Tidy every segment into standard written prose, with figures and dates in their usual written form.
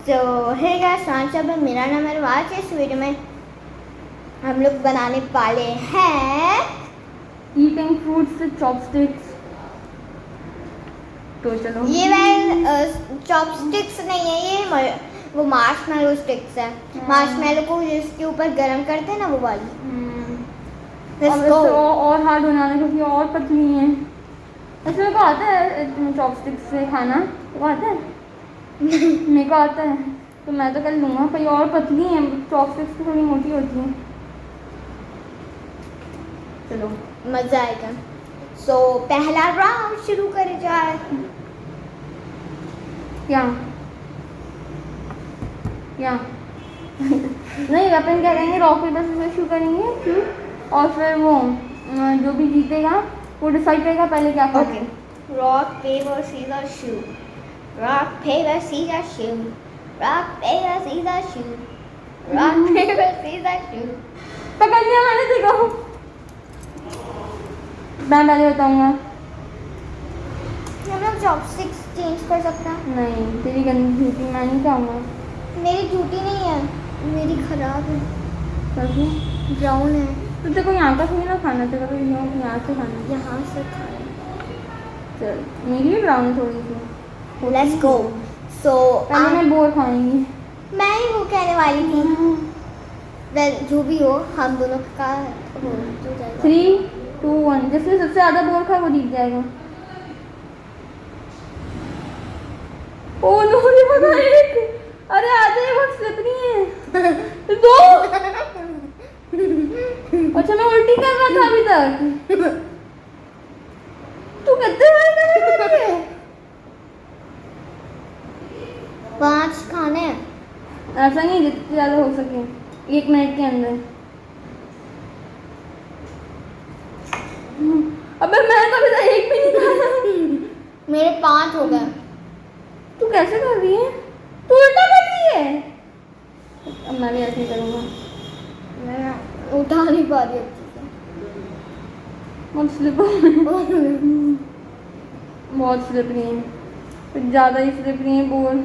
तो है गाइस, मेरा नाम है। आज के इस वीडियो में हम लोग बनाने वाले हैं ईटिंग फ्रूट्स विद चॉपस्टिक्स। तो चलो, ये वह चॉपस्टिक्स नहीं है, ये वो मार्शमैलो स्टिक्स है। मार्शमैलो को जिसके ऊपर गरम करते हैं ना, वो वाली। अब इसको और हार्ड बनाना क्योंकि और पतली है। ऐसे मेरे को आता है चॉपस्टिक्स से खाना, तो आता है मेरे को आता है, तो मैं तो कर लूँगा, पर ये और पतली है, चॉपस्टिक्स तो थोड़ी मोटी होती है। चलो मजा आएगा। सो पहला राउंड शुरू करे जाए। क्या नहीं, अपन क्या करेंगे, रॉक पेपर सीजर शुरू करेंगे फिर, और फिर वो जो भी जीतेगा वो डिसाइड करेगा पहले क्या करना है। रॉक पेपर सीजर शू, रॉक पेपर सीजर शू, रॉक पेपर सीजर शू, रॉक पेपर सीजर शू। पकड़ लिया मैंने, देखो मैं पहले बताऊंगा। हम लोग चॉपस्टिक्स चेंज कर सकते हैं। नहीं, तेरी गंदी झूठी मैं नहीं खाऊंगा। मेरी झूठी नहीं है, मेरी खराब है, कैसे? ब्राउन है। तो देखो यहाँ का थोड़ी ना खाना, तेरे को यहाँ से खाना। यहाँ से खाना। चल, मेरी भी ब्राउन है थोड़ी सी। Let's go. सो पहले मैं बोर खाएंगी। मैं ही वो कहने वाली थी। वेल, जो भी हो, हम दोनों का हो जो जाएगा। 3, 2, 1, जिसने सबसे ज़्यादा बोर खा वो जीत जाएगा। ओ नो, एक, अरे आधे बहुत स्लिपरी है। 2, अच्छा मैं उल्टी कर रहा था अभी तक। तू कितने बार कर रही है? 5 खाने हैं। ऐसा नहीं, जितने ज़्यादा हो सके 1 मिनट के अंदर। अबे मैं तो अभी तक 1 भी नहीं खाया। मेरे 5 हो गए। तू कैसे कर रही है? तू उल्टा कर रही है। अब मैं भी ऐसे ही करूँगा। मैं उठा नहीं पा रही अच्छे बहुत स्लिपरी है, कुछ ज़्यादा ही स्लिपरी है बोल।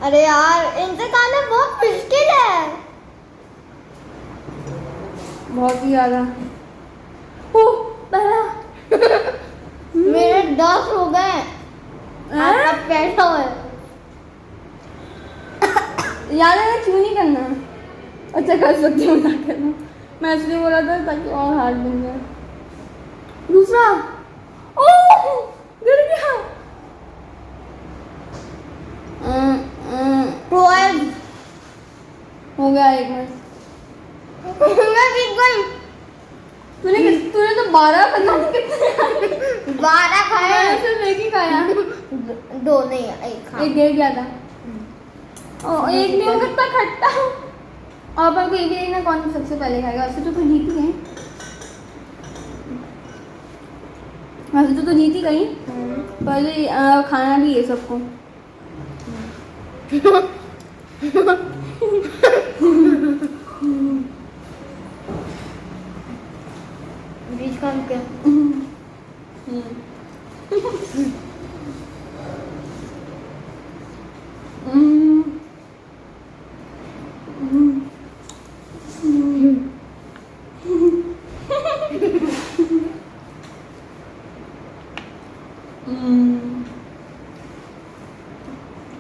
अरे यार, इनसे खाना बहुत मुश्किल है, बहुत ही ज़्यादा। ओह पहला। मेरे 10 हो गए। आपका पैसा है। याद है क्यों नहीं करना? अच्छा कर सकती हूँ, ना करना। मैं इसलिए बोला था ताकि और हार्ड बन जाए। दूसरा, ओह गिर गया। 12 हो गया 1 मिनट। मैं जीत गई। तूने तो 12 पता नहीं कितने 12 खाए। मैंने सिर्फ 1 ही खाया। 2 नहीं, 1 खा। 1 गिर गया था। और 1 नहीं होगा कितना खट्टा। और अपन को ये भी देखना कौन सबसे पहले खाएगा। वैसे तो तू जीत ही गई, वैसे तो जीत ही गई। पहले खाना भी है सबको। बीच काम के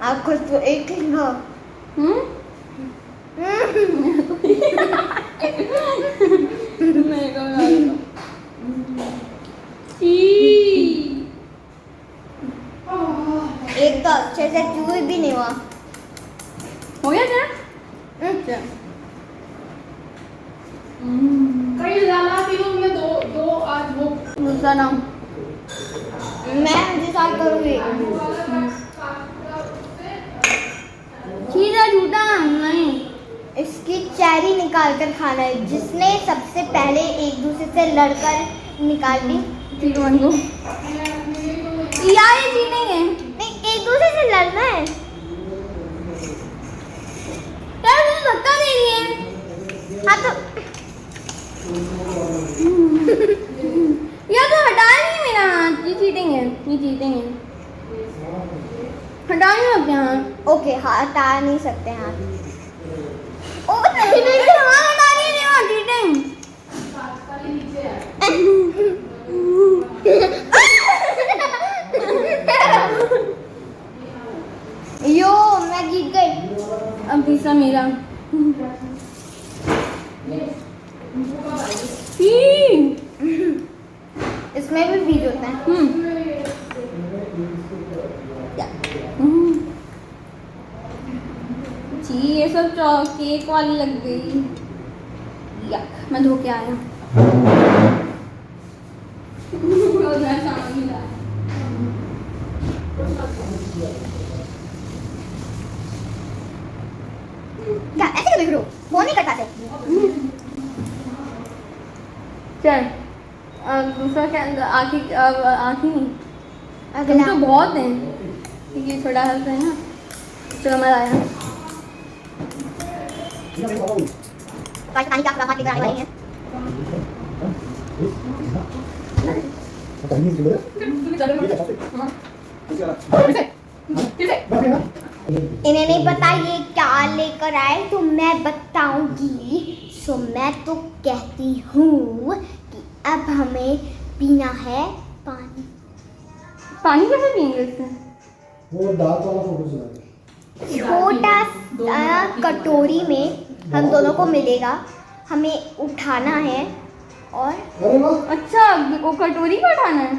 आप खुद तो एक ही खा। एक तो अच्छे से चूई भी नहीं हुआ। हो गया क्या? अच्छा, कई ज़्यादा दिनों में दो आज वो दूसरा नाम मैं डिसाइड करूंगी। चीज़ है, झूठा नहीं। इसकी चेरी निकाल कर खाना है। जिसने सबसे पहले एक दूसरे से लड़कर निकाल ली, 3, 2, 1 गो। यार ये जीतेंगे। नहीं, एक दूसरे से लड़ना है। यार तुझे धक्का दे रही है। हाँ तो यार तो हटा नहीं मेरा हाथ। ये चीटिंग है, ये चीटिंग है। हटा नहीं सकते हाथ। ओके हाँ हटा नहीं सकते हाथ। ओ नहीं नहीं हाथ हटा नहीं हो चीटिंग। खाली नीचे है। यो मैं जीत गई। अब तीसरा मेरा। इसमें भी बीज होते हैं। जी ये सब केक वाली लग गई। यक, मैं धो के आया। क्या ऐसे देख रहे हो? फोन नहीं करता थे। चल अब दूसरा क्या आखिर अब आखिर नहीं तुम अगला तो बहुत हैं ये थोड़ा हल्का है ना। चलो मैं आया। पानी क्या हाथ लेकर आने वाली है। इन्हें नहीं पता ये क्या लेकर आए तो मैं बताऊंगी। सो मैं तो कहती हूँ कि अब हमें पीना है पानी। पानी कैसे पियेंगे इससे? वो दाल वाला फोटो चला छोटा सा कटोरी में हम दोनों को मिलेगा। हमें उठाना है और अरे वाह अच्छा वो कटोरी को उठाना है।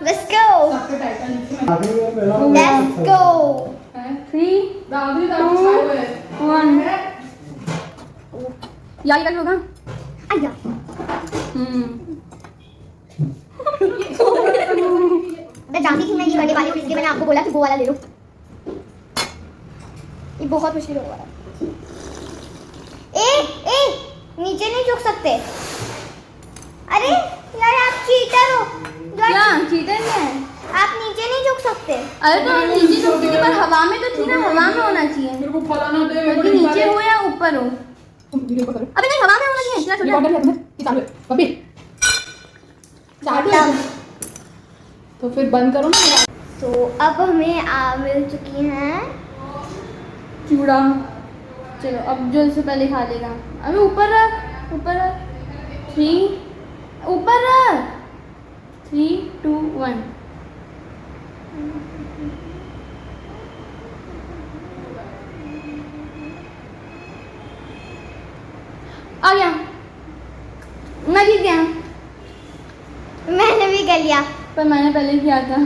लेट्स गो सबके टाइटल नीचे में आखिरी में पहला लेट्स गो। है। 3 दादी दादी छाए हुए हैं। 1 यार क्या होगा? आया मैं जानती थी मैं ये करने वाली हूँ इसलिए मैंने आपको बोला कि वो वाला ले लो। ये बहुत मुश्किल होगा। ए नीचे नहीं झुक सकते। अरे यार आप चीटर हो। क्या चीटर क्या है? आप नीचे नहीं झुक सकते। अरे तो नीचे तो थी पर हवा में तो थी ना। हवा में होना चाहिए मेरे को फलाना दे। क्योंकि नीचे हो या ऊपर हो। वीडियो पकड़ो। अबे नहीं हवा में होना चाहिए। इतना छोटा रिकॉर्डर है तुम्हें? ये चालू है। बब्बी। चालू है। तो फिर बंद करो ना। तो अब हमें मिल चुकी हैं चूड़ा। चलो अब जो इससे पहले खा लेगा। अबे ऊपर रख 3 ऊपर रख 3 2 1 आ गया। मैं जीत गया मैंने भी कर लिया। पर मैंने पहले किया था।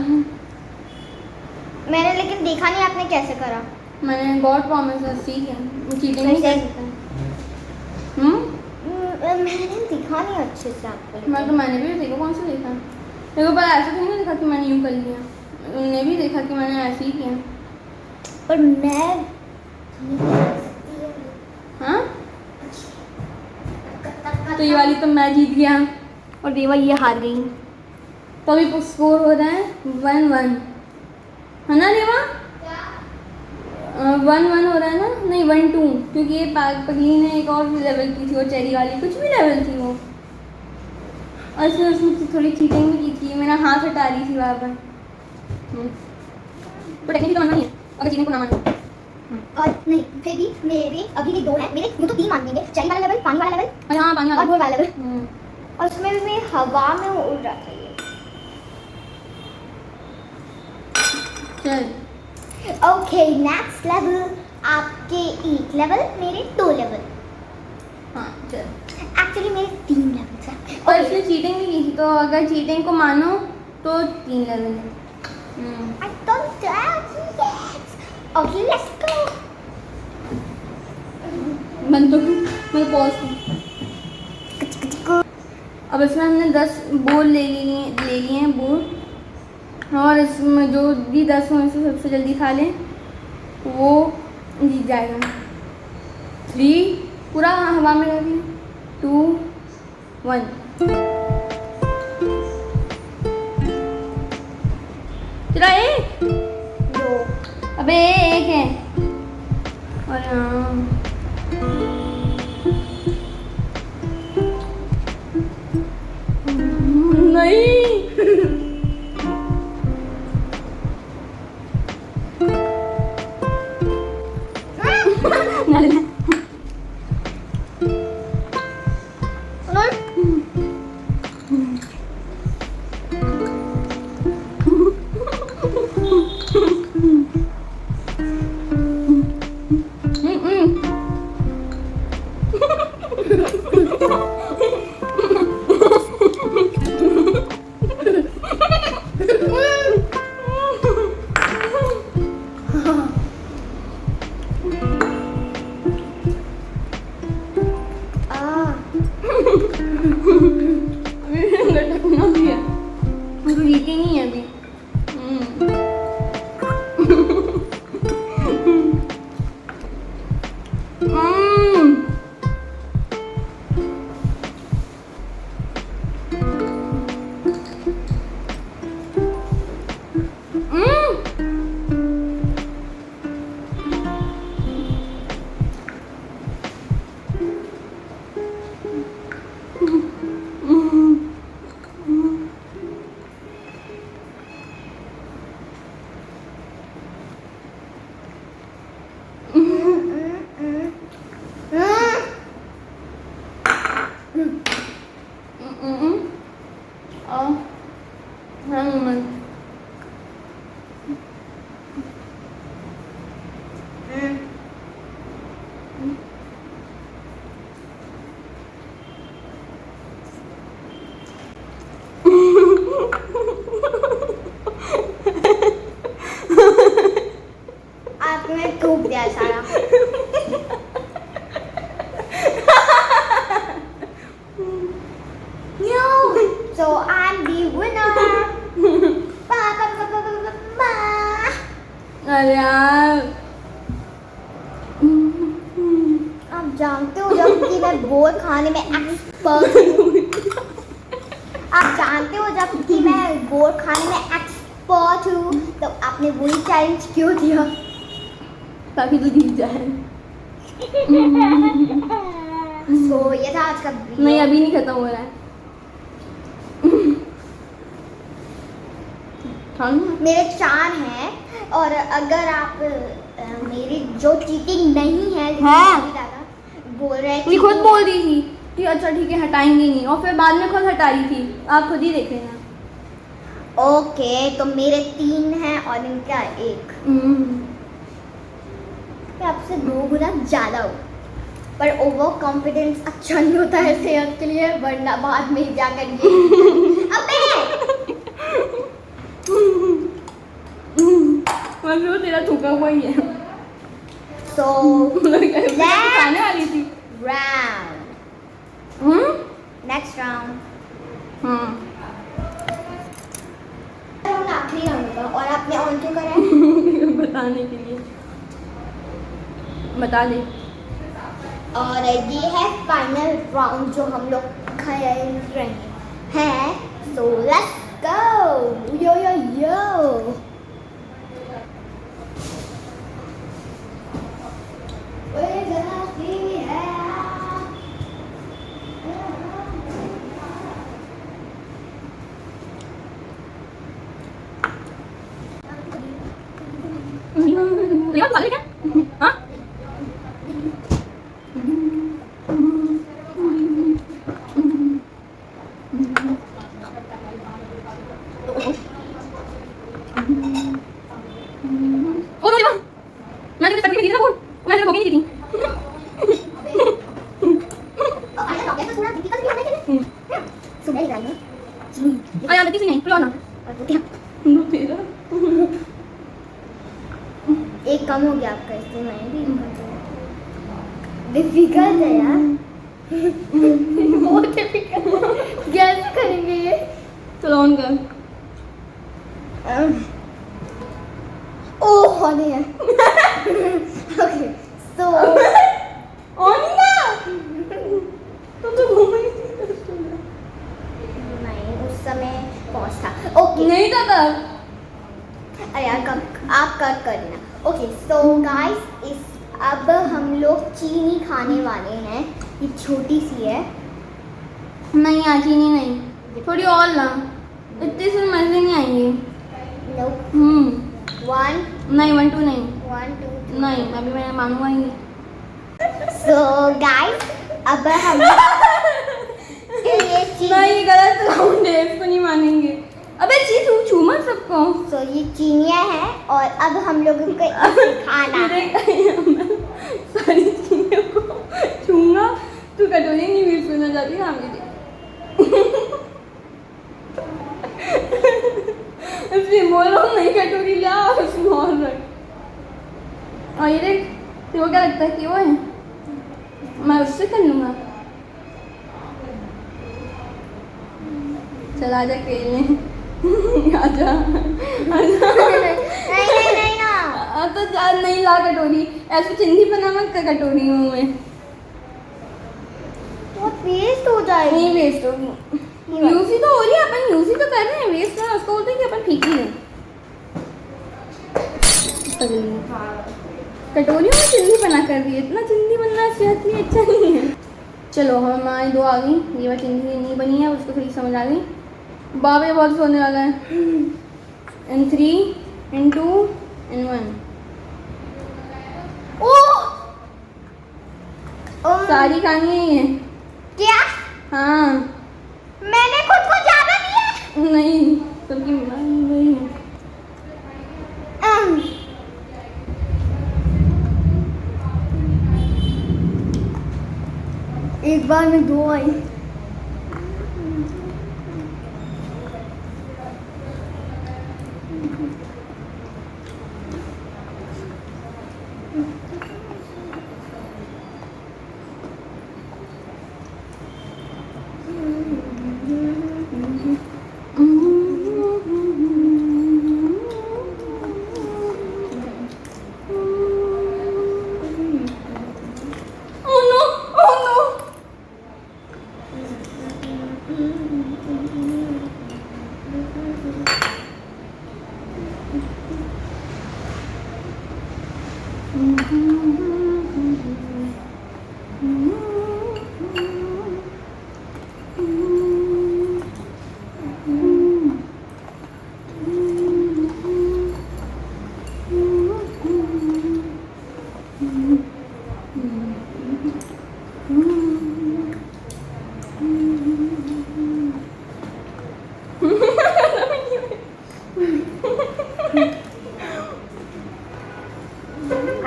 मैंने लेकिन देखा नहीं आपने कैसे करा। मैंने गॉड प्रॉमिस ठीक है वो चीटिंग नहीं कर सकता। मैंने देखा नहीं अच्छे से आपको। मैंने भी देखा। कौन सा देखा? देखो पर ऐसा तो नहीं देखा कि मैंने यूं कर लिया। उन्होंने भी देखा कि मैंने ऐसे ही किया। पर मैं हाँ तो ये वाली तो मैं जीत गया और देवा ये हार गई। तो अभी स्कोर हो रहा है 1-1 है ना देवा? 1-1 हो रहा है ना? नहीं 1-2 क्योंकि ये पगली ने एक और लेवल की थी वो चेरी वाली कुछ भी लेवल थी वो। और उसमें थोड़ी चीटिंग भी की थी। मेरा हाथ हटा रही थी वहाँ पर। तो टेक्निकली तो मानना नहीं है अगर चीटिंग को ना मानो। और नहीं फिर भी मेरे अभी भी 2 हैं। मेरे यूँ तो 3 मान देंगे। चरी वाला लेवल, पानी वाला लेवल और हाँ पानी और वाला। घोल वाला लेवल। और उसमें भी मैं हवा में उड़ रहा था ये। चल ओके नेक्स्ट लेवल आपके 1 लेवल मेरे 2 लेवल। हाँ चल। एक्चुअली मेरे 3 लेवल हैं। और इसने चीटिंग भी की थी तो अगर चीटिंग को मानो तो 3 लेवल है। I don't dare yet. Okay, let's go. बंद तो मैं पॉज। अब इसमें हमने 10 बोल ले लिए हैं बोल। और इसमें जो भी 10 में से सबसे जल्दी खा लें वो जीत जाएगा। 3 पूरा हवा में रखें 2 1 चला 1 2 अबे 1 है और नहीं थूक दिया सारा। No, so I'm the winner. Ba, ba, ba, ba, ba, ba, ba. अरे यार आप जानते हो जब कि मैं बोर खाने में एक्सपर्ट हूँ। आप जानते हो जब कि मैं बोर खाने में एक्सपर्ट हूँ, तो आपने वही चैलेंज क्यों दिया? ताकि तू जीत जाए। तो ये था आज का वीडियो। नहीं अभी नहीं खत्म हो रहा है। मेरे 4 हैं, और अगर आप मेरी जो चीटिंग नहीं है, लेकिन हाँ। अभी दादा बोल रहे हैं ये खुद बोल रही थी कि अच्छा ठीक है हटाएंगे नहीं, और फिर बाद में खुद हटाई थी। आप खुद ही देख लेना। ओके, तो मेरे 3 हैं और इनका 1। मैं आपसे 2 गुना ज़्यादा हूँ, पर ओवर कॉन्फिडेंस अच्छा नहीं होता है सेहत के लिए, वरना बाद में जाकर ये अबे वो तेरा थूका हुआ ही है। सो खाने वाली थी। राउंड नेक्स्ट राउंड आखिरी राउंड होगा, और आपने ऑन क्यों करा है? बताने के लिए बता दे। और ये है फाइनल राउंड जो हम लोग खेल रहे हैं। सो लेट्स गो, यो यो यो। हाँ एक कम हो गया आपका, इसलिए मैं भी डिफिकल्ट है यार। बहुत डिफिकल्ट गैस करेंगे ये। चलो ऑन कर। ओह होने है। ओके सो ऑन ही ना तो घूम ही नहीं, उस समय पहुंच था। ओके नहीं था तब। अरे यार आप कट करना। ओके सो गाइस, इस अब हम लोग चीनी खाने वाले हैं। ये छोटी सी है। नहीं यहाँ चीनी नहीं, थोड़ी और ला, इतने से मजे नहीं आएंगे। नो 1 नहीं 1 2 नहीं 1 2 नहीं, अभी मैं मानूंगा ही नहीं। सो गाइस, अब हम ये नहीं गलत राउंड है, इसको नहीं मानेंगे। अबे चीज छू मत सबको। सो ये चीनियाँ हैं, और अब हम लोगों को खाना है। सारी चीनियों को छूंगा। तू कटोरी नहीं यूज करना चाहती ना मेरी। इसलिए बोल रहा हूँ नहीं कटोरी ला, उसमें और रख। और ये देख, तेरे को क्या लगता है कि वो है? मैं उससे कर लूँगा। चल आजा खेलने। आजा नहीं ना। तो यार नहीं ला कटोरी, ऐसे चिंदी बना मत कर कटोरी में। बहुत वेस्ट हो जाएगी। नहीं वेस्ट होगी, यूज ही तो हो रही है, अपन यूज ही तो कर रहे हैं। वेस्ट करना उसको बोलते हैं कि अपन फेंक ही रहे हैं। कटोरियों में चिंदी बना कर दी, इतना चिंदी बनना सेहत के लिए अच्छा नहीं है। चलो हमारी 2 आ गई, ये वाली चिंदी नहीं बनी है, उसको थोड़ी समझ आ गई। बाबे बहुत सोने वाला है। इन 3 इन 2 इन 1 सारी खानी है ये। क्या? हाँ मैंने खुद को ज्यादा दिया? नहीं, सबकी वही है। एक बार में 2 आई। Oh no! Oh no!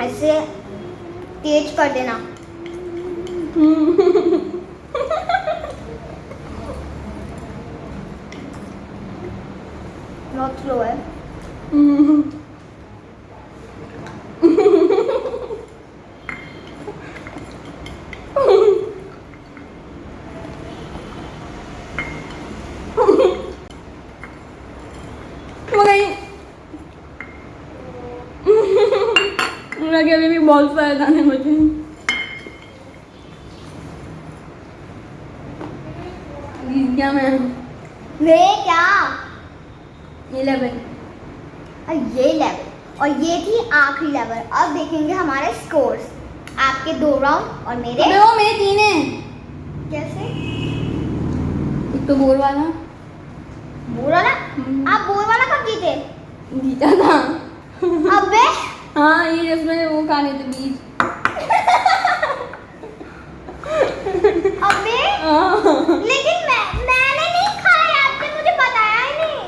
ऐसे तेज कर देना। बहुत स्लो है। लगे अभी भी बहुत सारे दाने बचे हैं। जीत गया मैं। वे क्या 11। और ये लेवल और ये थी आखिरी लेवल। अब देखेंगे हमारे स्कोर्स, आपके 2 राउंड और मेरे अबे वो मेरे 3 हैं। कैसे एक तो बोर वाला बोर वाला। आप बोर वाला कब जीते? जीता था। अबे हाँ ये जिसमें वो खाने थे बीज। अबे हाँ। लेकिन मैंने नहीं खाया, आपने मुझे बताया ही नहीं।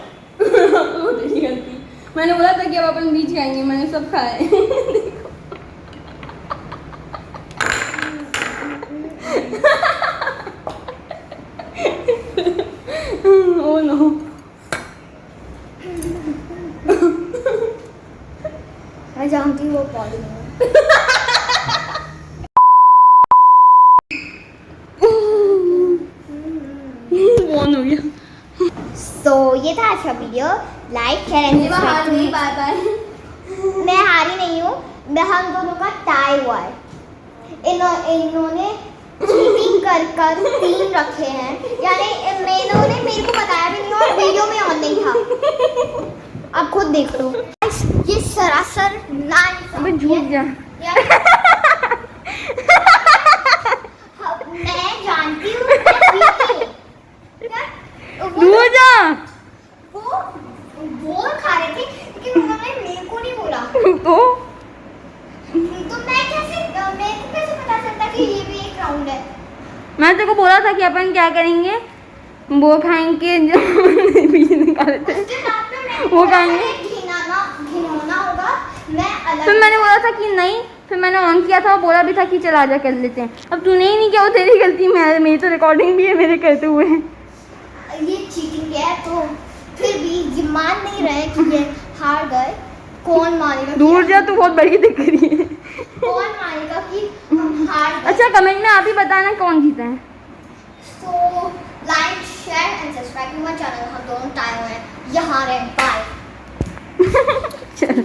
वो तेरी गलती। मैंने बोला था कि अब अपन बीज खाएंगे, मैंने सब खाए। Oh no. मैं जानती हूँ वो पॉली है। ऑन हो गया। तो ये था आज का वीडियो। लाइक शेयर एंड हार नहीं सब्सक्राइब। पाता है। मैं हारी नहीं हूँ, हम दोनों का टाई हुआ है। इन्होंने चीटिंग कर 3 रखे हैं, यानी इन्होंने मेरे को बताया भी नहीं और वीडियो में ऑन नहीं था। आप खुद देख लो। ये सरासर अबे झूठ जा। मैं जानती हूँ मैं जीती। दूर जा। वो बोल खा रहे थे लेकिन उन्होंने मेरे को नहीं बोला। तो मेरे को कैसे पता चलता कि ये भी एक राउंड है? मैं तेरे को बोला था कि अपन क्या करेंगे, वो खाएंगे जो बीज निकाले थे उसके बाद में मैंने वो बोला खाएंगे। था कि घिनौना होगा। मैं अलग फिर मैंने बोला था कि नहीं, फिर मैंने ऑन किया था और बोला भी था कि चला जा कर लेते हैं। अब तूने ही नहीं किया, वो तेरी गलती। मेरी तो रिकॉर्डिंग भी है मेरे करते हुए। ये चीटिंग है, तो फिर भी ये मान नहीं रहे कि ये हार गए। कौन मानेगा कि दूर जा, तू बहुत बड़ी दिख रही है। कौन मानेगा कि हम हार गए? अच्छा कमेंट में आप ही बताना कौन जीता है। तो like share and subscribe to my channel. हम दोनों टाइम हैं यहाँ रहे। बाय। चल।